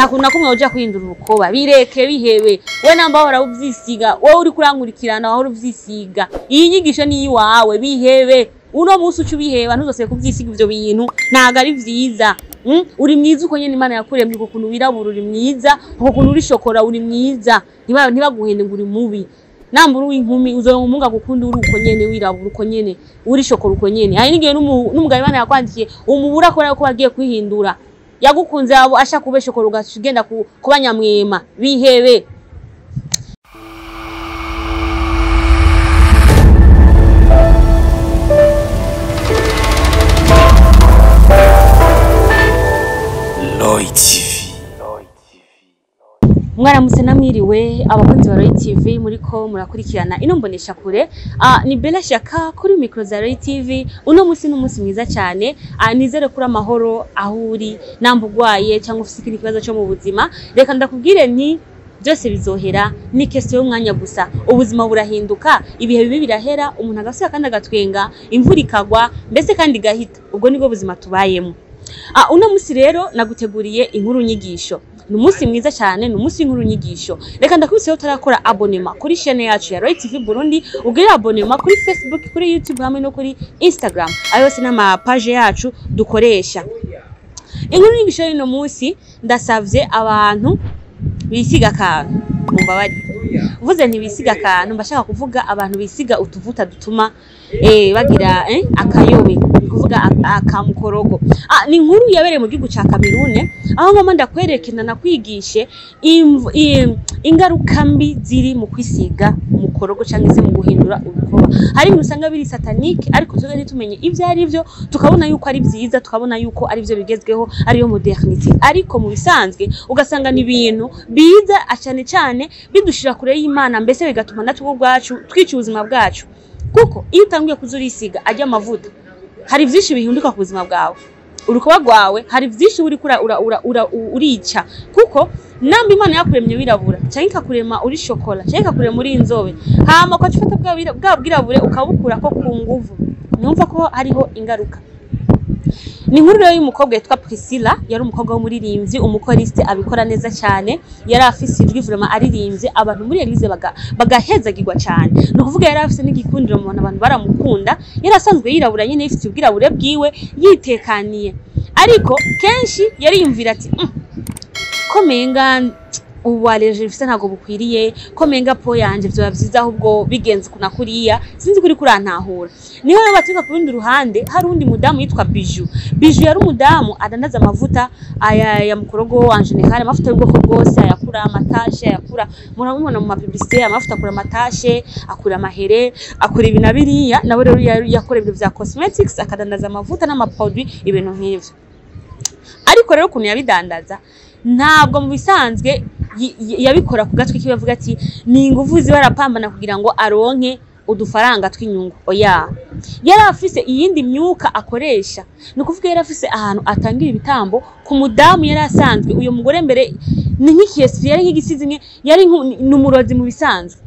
nakumwe uja kwindura urukoba bireke bihebe we namba hora uvyisiga wowe uri kurankurikirana aho uvyisiga iyi nyigisho ni iwawe bihebe uno musi ucubiheba ntuzose kuvyisiga ivyo bintu ntago ari vyiza uri mwiza uko nyene Imana yakuremye uko kuntu wirabura uri mwiza uko kuntu uri shokora uri mwiza ntibaguhende ngo uri mubi nambura w'inkumi uzoronka umunga gukunda uri uko nyene wirabura uko nyene uri shokora uko nyene hari n'igihe n'umugabo Imana yakwandikiye umubura akora ko bagiye kwihindura yagukunze abo ashaka kube shokora ugashigenda kubanyamwema bihebe. Roy TV. Mwaramutse namwiriwe abakunzi ba Roy TV muriko murakurikirana ino mbonesha kure ni Bella Shaka kuri micro za Roy TV. Uno musi n'umunsi mwiza cyane nizere kuri amahoro aho uri nambugwaye cyangwa ufite ikindi kibazo cyo mu buzima reka ndakubwire nti byose bizohera ni kese y'umwanya gusa ubuzima burahinduka ibihe bibi birahera umuntu agasura kandi agatwenga imvura ikagwa mbese kandi gahita ubwo nibwo buzima tubayemo. Uno musi rero naguteguriye inkuru nyigisho numunsi mwiza cyane numunsi inkuru nyigisho reka ndakubiseho utarakora abonema kuri chaîne yacu ya Roy TV Burundi ugire abonema kuri Facebook kuri YouTube hamwe no kuri Instagram ayose n'ama page yacu dukoresha. Inkuru nyigisho y'ino munsi ndasavye abantu bisiga kantu mumbabari uvuze ntibisiga kantu mbashaka kuvuga abantu bisiga utuvuta dutuma bagira akayobe kuvuga akamukorogo. Ni inkuru yabereye mu gihugu ca Cameroon aho ngoma ndakwerekana nakwigishe ingaruka mbi ziri mu kwisiga umukorogo cyangwa se mu guhindura urukoba. Hari ibintu usanga biri satanique ariko tuze nitumenye ivyo ari byo tukabona yuko ari byiza tukabona yuko ari byo bigezweho ariyo modernity ariko mu bisanzwe ugasanga ni ibintu biza cyane bidushira kure y'Imana mbese bigatuma natwe ubwacu twica ubuzima bwacu kuko iyo utangiye kuzurisiga ajya amavuta hari byinshi bihinduka ku buzima bwawe urukoba rwawe hari byinshi uri urica kuko namba Imana yakuremye wirabura cyangwa ikakurema uri shokora cyangwa ikakurema uri inzobe hama ko cufata bwa bwirabure ukabukura ko ku nguvu numva ko hariho ingaruka. Ni inkuru rero y'umukobwa yitwa Priscilla yari umukobwa w'umuririmbyi umukoriste abikora neza cyane yari afise ijwi vraiment aririmbye abantu muri Elise bagahezagirwa cyane no kuvuga yari afise n'igikundiro mu abantu baramukunda yari asanzwe yirabura nyine ifite ubwirabure bwiwe yitekaniye ariko kenshi yari yumvira ati komenga uwaleje bifite ntago bukwiriye komenga po yanje byo bavyiza ahubwo bigenze kunakuriya sinzi kuri kurantahura niho batuka ku rundi ruhande hari undi mudamu yitwa Bijou yari umudamu adandaza amavuta ya mukorogo wanje ne hari amavuta y'ubwoko bwose ayakura amatashe ayakura murabona mu mapublicité amavuta akura amatashe akura amahere akura ibinabiriya nawe rero yakora ibintu vya cosmetics akadandaza amavuta n'amaproduit ibintu nk'ivyo ariko rero kuntu yabidandaza ntabwo mu bisanzwe yabikora ku gatwe kibavuga ati ni ingufu zibarapambana kugira ngo aronke udufaranga tw'inyungu oya yari afise iyindi myuka akoresha no kuvuga yari afise ahantu atangira ibitambo ku mudamu yari asanzwe uyo mugore mbere ni nk'ikiyesi yari nk'igisizi yari n'umurozi mu bisanzwe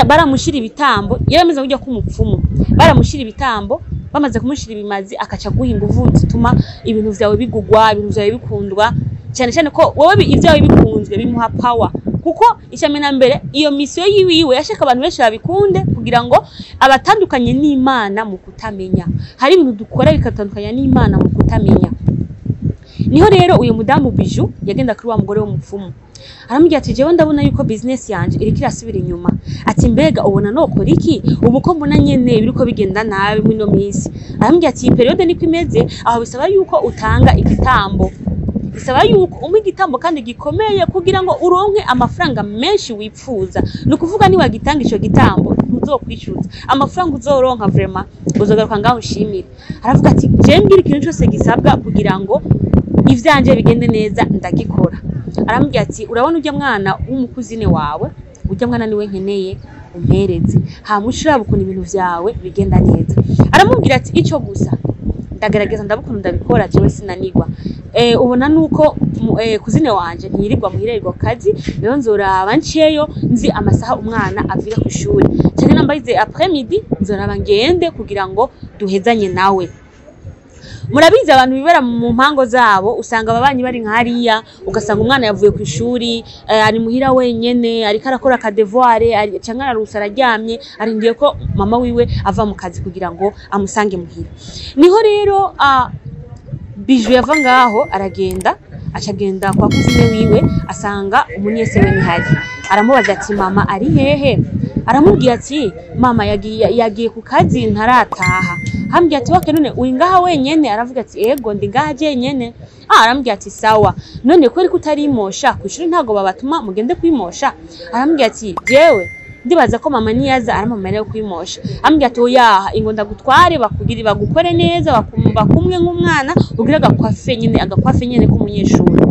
baramushira ibitambo yari ameze nk'ujya kumupfumu baramushira ibitambo bamaze kumushira ibimazi akaca guha ingufu zituma ibintu vyawe bigugwa ibintu vyawe bikundwa cyane ko wowe ivyawe bikunzwe bimuha power kuko icyamena mbere iyo misiyo yiwiwe yashaka abantu benshi babikunde kugira ngo abatandukanye n'Imana mu kutamenya hari ibintu dukora bikatandukanya n'Imana mu kutamenya. Niho rero uyu mudamu Bijou yagenda kuri wa mugore w'umupfumu aramubwira ati jewe ndabona yuko business yanje iriko irasubira inyuma ati mbega ubona nokora iki ubu ko mbona nyene biriko bigenda nabi muri no misi. Aramubwira ati periode niko imeze aho bisaba yuko utanga igitambo bisaba yuko igitambo kandi gikomeye kugira ngo uronke amafaranga menshi wipfuza no kuvuga ni wagitanga ico gitambo ntuzokwicuza amafaranga uzoronka vraiment uzogaruka ngaho ushimira. Aravuga ati je ngira ikintu cyose gisabwa kugira ngo ivyanje bigende neza ndagikora. Aramubwira ati urabona ujya mwana w'umukuzine wawe ujya mwana niwe nkeneye umpereze hamushira bukuna ibintu vyawe bigenda neza. Aramubwira ati ico gusa ndagerageza ndabukunda ndabikora jewe sinanigwa ubona nuko kuzine wanje ntirirwa muhirerwa kazi rero nzoraba nceyo nzi amasaha umwana avira ku ishuri cyane nambayize après midi nzoraba ngende kugira ngo duhezanye nawe. murabizi abantu bibera mu mpango zabo usanga ababanyi bari nkariya ugasanga umwana yavuye ku ishuri ari muhira wenyene ariko arakora akadevoir cyangwa ararusa araryamye arindiye ko mama wiwe ava mu kazi kugira ngo amusange muhira. Niho rero Bijou yava ngaho aragenda acagenda kwa kuzine wiwe asanga umunyese we nihari, aramubaza ati mama ari hehe, aramubwira ati mama yagiye ku kazi ntarataha. Hambye ati wake none uri ngaha wenyene, aravuga ati ego ndi ngaha jenyene. Arambwira ati sawa none kweri kutarimosha kwishuri ntago babatuma mugende kwimosha. Arambwira ati jewe ndibaza ko mama niyaza aramamara yo kwimosha. Ambwira ati oya ingo ndagutware bakugiri bagukore neza bakumwe nk'umwana ugira agakwafe nyene k'umunyeshuri.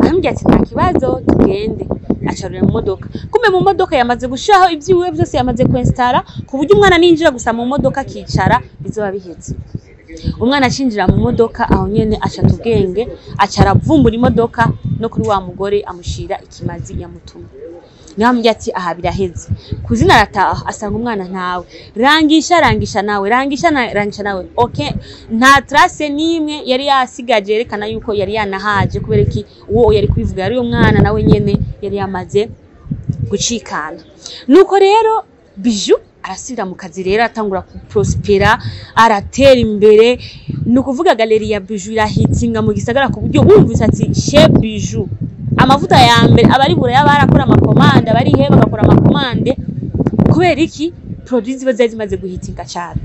Arambwira ati nta kibazo tugende. Acarura mu modoka, kumbe mu modoka yamaze gushaho ibyiwe byose yamaze kwinstara ku buryo umwana ninjira gusa mu modoka kicara bizoba bihetse. Umwana acinjira mu modoka aho nyene acata ubwenge acara vumbura imodoka no kuri wa mugore amushira ikimazi yamutuma. Nambye ati aha biraheze. Kuzina arataha asanga umwana ntawe. Rangisha nawe. Okay, nta trace nimwe yari yasigaje yerekana yuko yari yanahaje kubera iki uwo yari kwivuga yari umwana nawe nyene yari yamaze gucikana. Nuko rero Bijou arasubira mu kazi rero atangura kuprospera aratera imbere. Nukuvuga galeri ya Bijou irahitinga mu gisagara ku buryo wumvise ati Chez Bijou amavuta ya mbere abari buraya barakora amakomande abari he bagakora amakomande kubera iki produits ziba zimaze guhitinga cyane.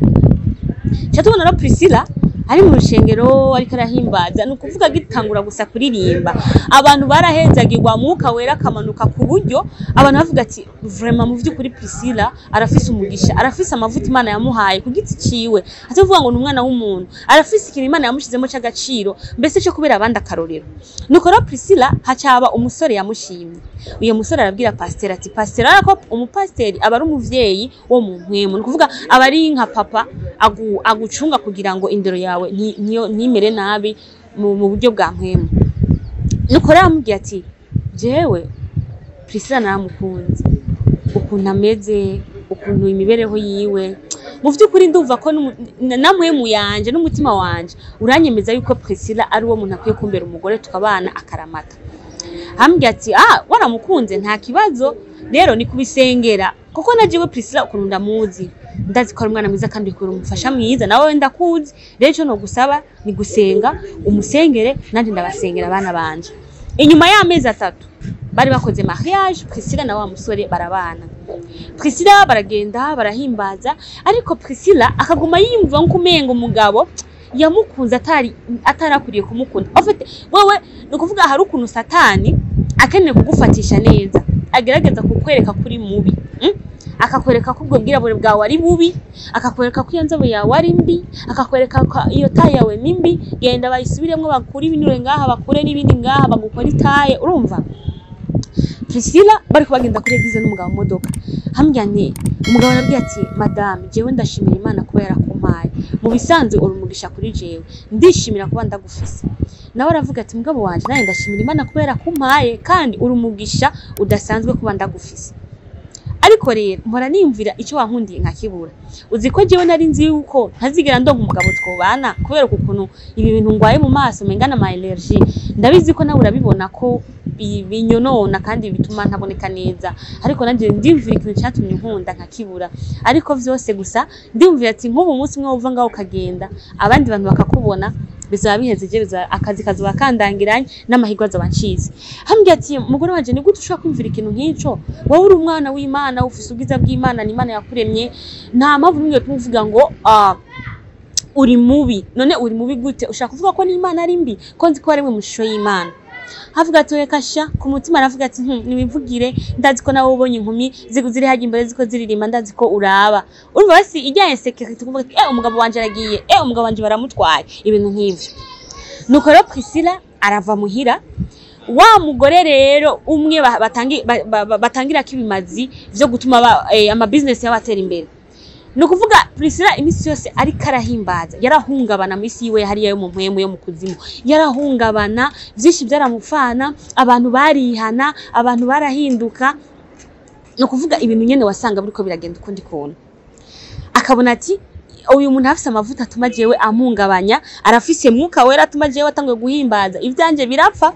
Cyatubona no Priscilla ari mu rushengero ariko arahimbaza nukuvuga gitangura gusa kuririmba abantu barahezagirwa muka wera kamanuka ku buryo abantu bavuga ati vraiment mu vy'ukuri Priscilla arafise umugisha arafise amavuta Imana yamuhaye ku giti ciwe atavuga ngo n'umwana w'umuntu arafise ikintu Imana yamushizemo cy'agaciro mbese cyo kubera abandi akarorero. Nuko ro Priscilla hacaba umusore yamushimye. Uyo musore arabwira pasteur ati pasteur arako umupasteur aba ari umuvyeyi wo mu mpwemu nukuvuga abari nka papa agucunga kugira ngo indero yawe nimere nabi mu buryo bwa mpwemu. Nuko ramubwira ati jewe Priscilla naramukunze ukuntu ameze ukuntu imibereho yiwe mu vy'ukuri ndumva ko namwemu yanje n'umutima wanje uranyemeza yuko Priscilla ari wo muntu akwiye kumbera umugore tukabana akaramata. Ambwira ati waramukunze nta kibazo rero ni kubisengera kuko najiwe Priscilla ukuntu ndamuzi ndazi ko ari umwana mwiza kandi ko umufasha mwiza nawe ndakuzi rero cyo no gusaba ni gusenga umusengere nandi ndabasengera abana banje. Inyuma y'amezi 3 bari bakoze mariage Priscilla na wa musore barabana. Priscilla baragenda barahimbaza ariko Priscilla akaguma yimva nko kumenga umugabo yamukunze atarakuriye kumukunda. Ofite wewe nukuvuga hari ukuntu satani akeneye kugufatisha neza agerageza kukwereka kuri mubi akakwereka ko ubwo bwirabure bwawe ari bubi akakwereka ko yanzabe yawe ari mbi akakwereka ko iyo taye yawe ni mbi genda bayisubiremo bakuri ibinure ngaha bakure n'ibindi ngaha bagukora itaye. Urumva Priscilla bari kubagenda kuri eglise n'umugabo mu modoka hambyane umugabo arabwiye ati madame jewe ndashimira Imana kubera kumpaye mu bisanzwe urumugisha kuri jewe ndishimira kuba ndagufise. Nawe aravuga ati mugabo wanje naye ndashimira Imana kubera kumpaye kandi urumugisha udasanzwe kuba ndagufise. Ariko rero mpora nimvira icyo wankundiye nkakibura. Uzi ko jewe nari nzi yuko ntazigera ndonka umugabo twobana kubera ukuntu ibi bintu ngwaye mu maso mengana ma energy ndabizi ko nawe urabibona ko binyonona kandi bituma ntaboneka neza ariko nanje ndimvira ikintu cyatumye nkunda nkakibura. Ariko vyose gusa ndimvira ati nk'ubu munsi mwe uva ngaho kagenda abandi bantu bakakubona bizaba bihezeje akazi bakandangiranye n'amahirwe azabancize. Hambye ati mugore wanje ni gute ushaka kwimvira ikintu nk'ico wowe uri umwana w'Imana ufise ubwiza bw'Imana n'Imana yakuremye nta mpamvu nimwe tumuvuga ngo uri mubi. None uri mubi gute ushaka kuvuga ko n'Imana ari mbi ko nzi ko ari mu shusho y'Imana. Havuga turekasha ku mutima aravuga ati nibivugire ndazi ko nawe ubonye inkumi ziri haje imbere ziko ziririmba ndazi ko uraba. Urumva basi ijyaye security kuvuga ati umugabo wanje aragiye umugabo wanje baramutwaye ibintu nk'ivyo. Nuko rero Priscilla arava muhira wa mugore rero umwe batangira kibimazi byo gutuma ama business yabatera imbere. Nukuvuga Priscilla imisi yose ari karahimbaza yarahungabana misi yiwe hariya yo mu mpwemu yo mu kuzimu yarahungabana vyinshi byaramufana abantu barihana abantu barahinduka. Nukuvuga ibintu nyene wasanga buriko biragenda ukundi kuntu akabona ati uyu muntu afise amavuta atuma jewe amungabanya, arafise mwuka wera atuma jewe atangwe guhimbaza ivyanje birapfa.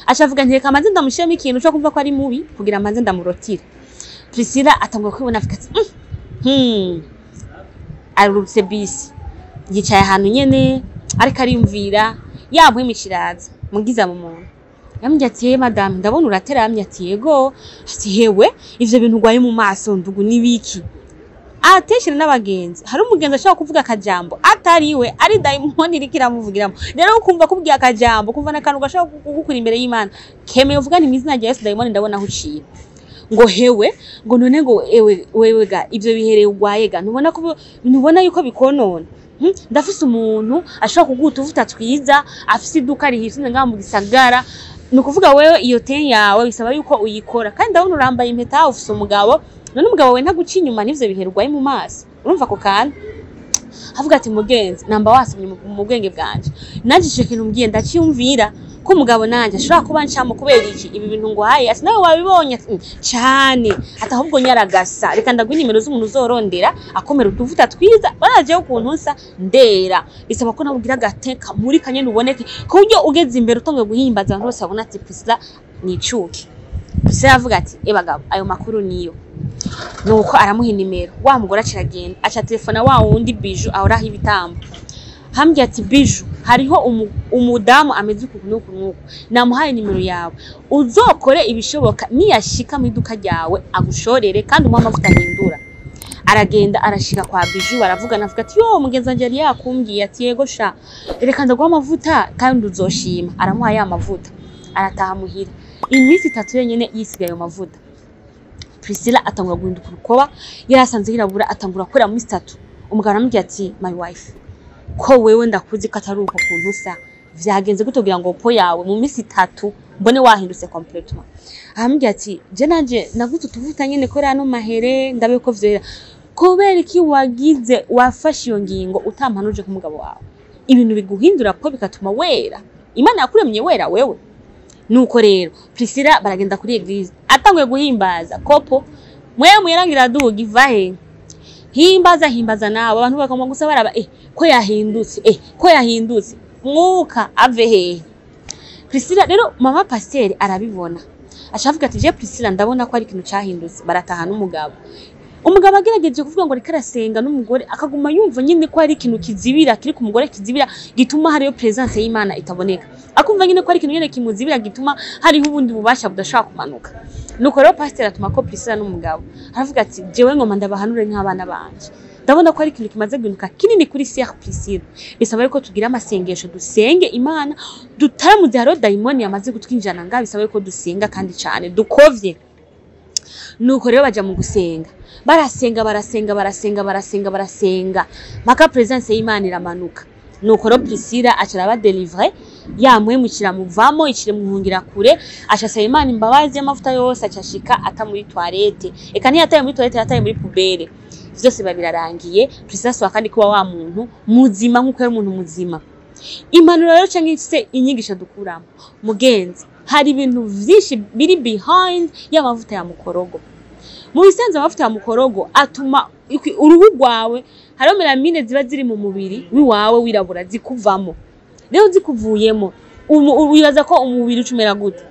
Acavuga nti reka manze ndamushiremo ikintu cyo kumva ko ari mubi kugira manze ndamurotira. Priscilla atangwa kwibona afika arurutse bisi yicaye ahantu nyene ariko ariyumvira yampwimishiraza mugiza mu muntu. Yambye ati madame ndabona urateramye ati yego ati hewe ivyo bintu gwaye mu maso ndugu nibiki. Ateshira n'abagenzi hari umugenzi ashaka kuvuga akajambo atariwe ari daimoni rikiramuvugiramo. Rero ukumva kubwiye akajambo kumva nakantu gashaka kugukura imbere y'Imana kemeye uvuga ni mizina rya Yesu daimoni ndabona aho uciye. Ngo hewe ngo none ngo wewe ga ivyo bihereye ugwaye ga ntubona yuko bikonona. Ndafise umuntu ashaka kuguta uvuta twiza afise iduka rihisinze ngaha mu gisagara. Nukuvuga wewe iyo ten yawe bisaba yuko uyikora kandi ndabona urambaye impeta ufise umugabo none umugabo we ntaguca inyuma n'ivyo biherwaye mu maso. Urumva ko kandi havuga ati mugenzi namba wasomye mu bwenge bwanje najishe kintu mbwiye ndaciyumvira ko umugabo nanje ashobora kuba ncamo kubera iki ibi bintu ngo haye ati nawe wabibonye cyane ata ahubwo nyaragasa reka ndagwa nimero z'umuntu uzorondera akomera utuvuta twiza baraje ukuntu nsa ndera bisaba ko nabugira gateka muri kanye nuboneke ko buryo ugeze imbere utongwe guhimbaza abantu bose babona ati Priscilla ni icuki. Priscilla avuga ati bagabo ayo makuru niyo nuko aramuha nimero wa mugore aciragenda aca telefona wa wundi Biju ahoraho ibitambo. Hambye ati Biju hariho umudamu ameze ukuntu namuhaye nimero yawe uzokore ibishoboka niyashika mu iduka ryawe agushorere kandi umuha amavuta ahindura. Aragenda arashika kwa Biju baravugana avuga ati yo mugenzi wanje yari yakumbwiye ati yego sha reka ndaguha amavuta kandi uzoshima. Aramuha ya mavuta arataha muhira iminsi 3 yenyene yisigaye ayo mavuta. Priscilla atangura guhinduka urukoba yarasanze hirabura atangura kwera mu 3. Umugabo aramubwira ati my wife ko wewe ndakuzi ko atari uko kuntu usa vyagenze gutogira ngo po yawe mu minsi 3 mbone wahindutse completely. Aramubwira ati je nanje naguze tuvuta nyene ko rano mahere ndabe ko vyera kubera iki wagize wafashe iyo ngingo utampanuje ku mugabo wawe ibintu biguhindura ko bikatuma wera Imana yakuremye wera wewe. Nuko rero Priscilla baragenda kuri eglise atangwe guhimbaza kopo mwe muyerangira duga ivahe himbaza nabo abantu bakoma gusa baraba ko yahindutse mwuka ave he. Priscilla rero mama pasteur arabibona ashavuga ati je Priscilla ndabona ko ari ikintu cyahindutse. Barataha n'umugabo umugabo agerageje kuvuga ngo rikarasenga n'umugore akaguma yumva nyine ko ari ikintu kizibira kiri ku mugore kizibira gituma hariyo presence y'Imana itaboneka akumva nyine ko ari ikintu nyene kimuzibira gituma hariho ubundi bubasha budashaka kumanuka. Nuko rero pasteur atuma ko Priscilla n'umugabo aravuga ati jewe ngoma ndabahanure nk'abana banje ndabona ko ari ikintu kimaze guhinduka kinini kuri Sœur Priscilla bisaba ko tugira amasengesho dusenge Imana dutaramuze haro daimoni yamaze gutwinjana nga bisaba ko dusenga kandi cyane dukovye. Nuko rero baja mu gusenga barasenga maka presence y'Imana iramanuka. Nuko rero Priscilla acara ba deliver yamwemukira muvamo ikire muhungira kure ashasaba Imana imbabazi y'amavuta yose acashika ata muri toilette eka ni yataye muri toilette yataye muri poubelle byose babirarangiye. Priscilla swa kandi kuba wa muntu muzima nkuko ari umuntu muzima. Impanuro rero cyangwa se inyigisho dukuramo mugenzi hari ibintu vyinshi biri behind y'amavuta ya mukorogo. Mu bisanzwe amavuta ya mukorogo atuma uruhu rwawe hariho melamine ziba ziri mu mubiri wiwawe wirabura zikuvamo. Rero zikuvuyemo wibaza ko umubiri ucumera gute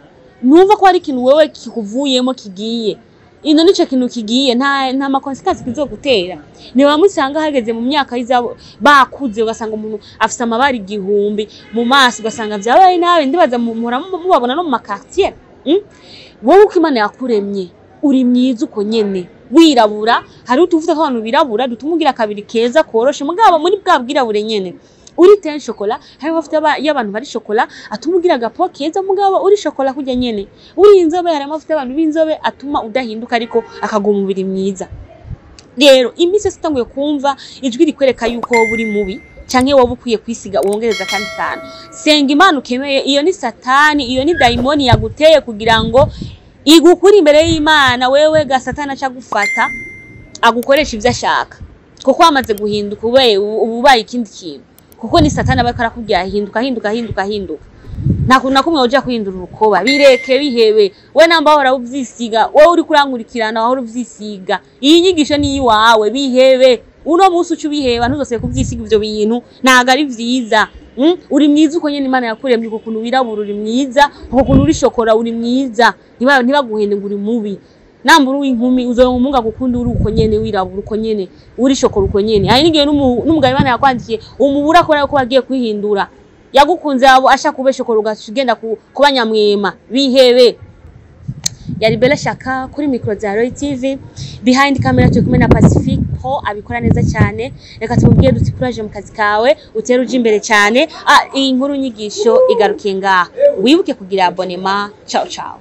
numva ko hari ikintu wewe kikuvuyemo kigiye ino nico kintu kigiye nta makonsequence kizogutera. Ni bamusanga hageze mu myaka y'izabo bakuze ugasanga umuntu afise amabari igihumbi mu maso ugasanga vyabaye nawe ndibaza mubabona no mu quartier. Wowe uko Imana yakuremye uri myiza uko nyene wirabura hari utuvuta ko abantu birabura dutumugira kabiri keza koroshe mugabo muri bwa bwirabure nyene uri ten chocolat hari bafite y'abantu bari chocolat atumugira gapo keza mugabo uri chocolat kujya nyene uri inzobe hari bafite abantu b'inzobe atuma udahinduka ariko akagoma umubiri mwiza. Rero imise sitanguye kumva ijwi rikwereka yuko buri mubi canke wowe ukwiye kwisiga wongereza kandi kana senga Imana ukemeye iyo ni satani iyo ni daimoni yaguteye kugira ngo igukuri imbere y'Imana wewe ga satana cyagufata agukoresha ivyo ashaka kuko amaze guhinduka ububaye ikindi kintu kuko ni satana bakara kugira hinduka nakumwe uja kuhindura urukoba bireke bihebe we namba hora uvyisiga wowe uri kurangurikirana aho uvyisiga iyi nyigisho ni yiwawe bihebe uno munsi ucu biheba ntuzose kuvyisiga ivyo bintu ntago ari vyiza. Uri mwiza uko nyene Imana yakuremye uko kuntu wirabura uri mwiza uko kuntu uri shokora uri mwiza ntibaguhende ngo uri mubi nambura w'inkumi uzoronka umunga gukunda uri uko nyene wirabura uko nyene uri shokora uko nyene hari n'igihe n'umugabo Imana yakwandikiye umubura akora ko bagiye kwihindura yagukunze abo ashaka kube shokora ugashigenda kubanyamwema bihebe. Yari Bella Shaka kuri micro za Roy TV, behind camera turi kumwe na Pacific Pro abikora neza cyane. Reka tumubwiye duti courage mu kazi kawe utera uje imbere cyane. Iyi nkuru nyigisho igarukiye ngaha wibuke kugira abonema. Ciao ciao.